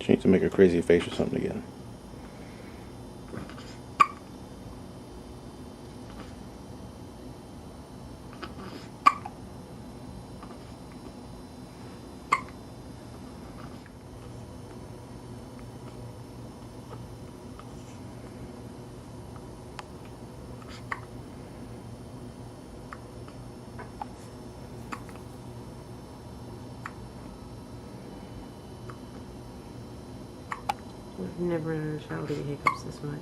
She needs to make a crazy face or something again. I've never known a child to get hiccups this much.